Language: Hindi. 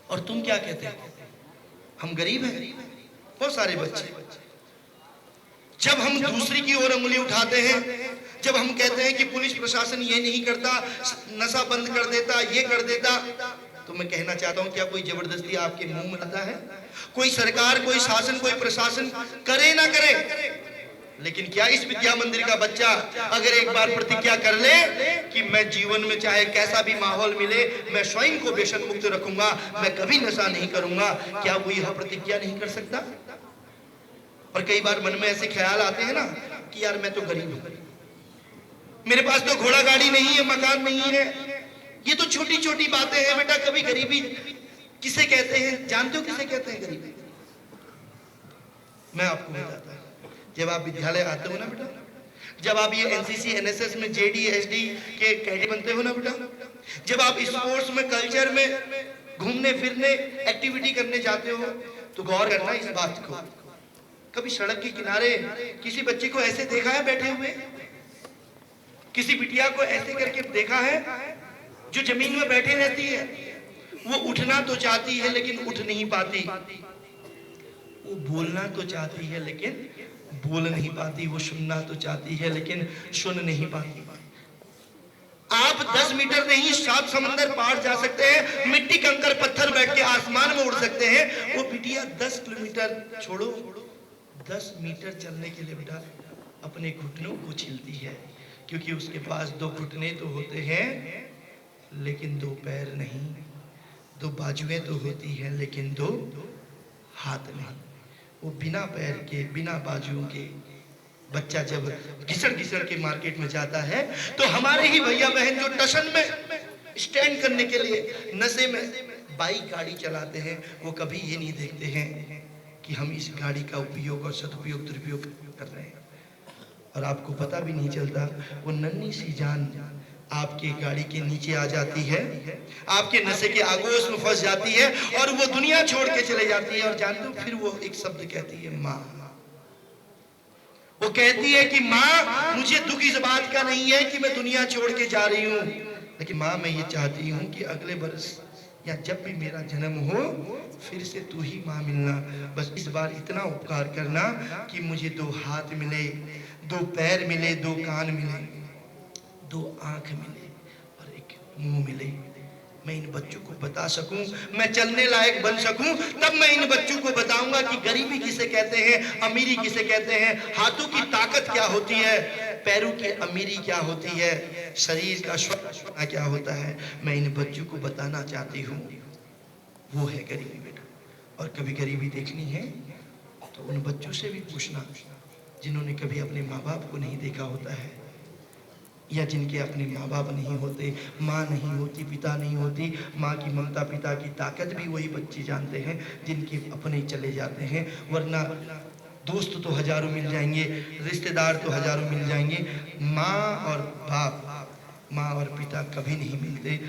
और तुम क्या कहते हो? हम गरीब हैं। बहुत सारे बच्चे, जब हम दूसरी की ओर उंगली उठाते हैं, जब हम कहते हैं कि पुलिस प्रशासन ये नहीं करता, नशा बंद कर देता, ये कर देता, तो मैं कहना चाहता हूं, क्या कोई जबरदस्ती आपके मुंह में लाता है? कोई सरकार, कोई शासन, कोई प्रशासन करे ना करे, लेकिन क्या इस विद्या मंदिर का बच्चा अगर एक बार प्रतिज्ञा कर ले कि मैं जीवन में चाहे कैसा भी माहौल मिले, मैं स्वयं को व्यसन मुक्त रखूंगा, मैं कभी नशा नहीं करूंगा, क्या वो यह प्रतिज्ञा नहीं कर सकता? और कई बार मन में ऐसे ख्याल आते हैं ना कि यार मैं तो गरीब हूं, मेरे पास तो घोड़ा गाड़ी नहीं है, मकान नहीं है। ये तो छोटी छोटी बातें हैं बेटा। कभी गरीबी किसे कहते हैं जानते हो? किसे कहते हैं गरीबी? मैं आपको बताता हूं। जब आप विद्यालय आते हो ना बेटा, जब आप ये एनसीसी एनएसएस में जेडी एसडी के कैडेट बनते हो ना बेटा, जब आप स्पोर्ट्स में, कल्चर में घूमने फिरने एक्टिविटी करने जाते हो, तो गौर करना इस बात को। कभी सड़क के किनारे किसी बच्चे को ऐसे देखा है बैठे हुए? किसी बिटिया को ऐसे करके देखा है जो जमीन में बैठे रहती है? वो उठना तो चाहती है लेकिन उठ नहीं पाती, वो बोलना तो चाहती है लेकिन बोल नहीं पाती, वो सुनना तो चाहती है लेकिन सुन नहीं पाती। आप 10 मीटर नहीं 7 समंदर पार जा सकते हैं, मिट्टी कंकर पत्थर बैठ के आसमान में उड़ सकते हैं। वो बिटिया 10 किलोमीटर छोड़ो, 10 मीटर चलने के लिए बेटा अपने घुटनों को छिलती है, क्योंकि उसके पास 2 घुटने तो होते हैं लेकिन 2 पैर नहीं, 2 बाजुएं तो होती हैं लेकिन 2 हाथ नहीं। वो बिना पैर के, बिना बाजुओं के बच्चा जब घिसड़ घिसड़ के मार्केट में जाता है, तो हमारे ही भैया बहन जो टशन में स्टैंड करने के लिए नशे में बाइक गाड़ी चलाते हैं, वो कभी ये नहीं देखते हैं कि हम इस गाड़ी का उपयोग और सदुपयोग दुरुपयोग कर रहे हैं। और आपको पता भी नहीं चलता, वो नन्ही सी जान आपके गाड़ी के नीचे आ जाती है, आपके नशे के आगोश में फंस जाती है और वो दुनिया छोड़ के चले जाती है। और जानते हो फिर वो एक शब्द कहती है, माँ। वो कहती है कि माँ, मुझे दुख इस बात का नहीं है कि मैं दुनिया छोड़ के जा रही हूँ, लेकिन माँ मैं ये चाहती हूँ कि अगले वर्ष या जब भी मेरा जन्म हो, फिर से तू ही माँ मिलना। बस इस बार इतना उपकार करना कि मुझे 2 हाथ मिले, 2 पैर मिले, 2 कान मिले, 2 आंख मिले और 1 मुंह मिले। मैं इन बच्चों को बता सकूं, मैं चलने लायक बन सकूं, तब मैं इन बच्चों को बताऊंगा कि गरीबी किसे कहते हैं, अमीरी किसे कहते हैं, हाथों की ताकत क्या होती है, पैरों की अमीरी क्या होती है, शरीर का स्वस्थ क्या होता है। मैं इन बच्चों को बताना चाहती हूँ, वो है गरीबी बेटा। और कभी गरीबी देखनी है तो उन बच्चों से भी पूछना जिन्होंने कभी अपने माँ बाप को नहीं देखा होता है, या जिनके अपने माँ बाप नहीं होते, माँ नहीं होती, पिता नहीं होती। माँ की ममता, पिता की ताकत भी वही बच्चे जानते हैं जिनके अपने चले जाते हैं। वरना दोस्त तो हजारों मिल जाएंगे, रिश्तेदार तो हजारों मिल जाएंगे, माँ और बाप, माँ और पिता कभी नहीं मिलते।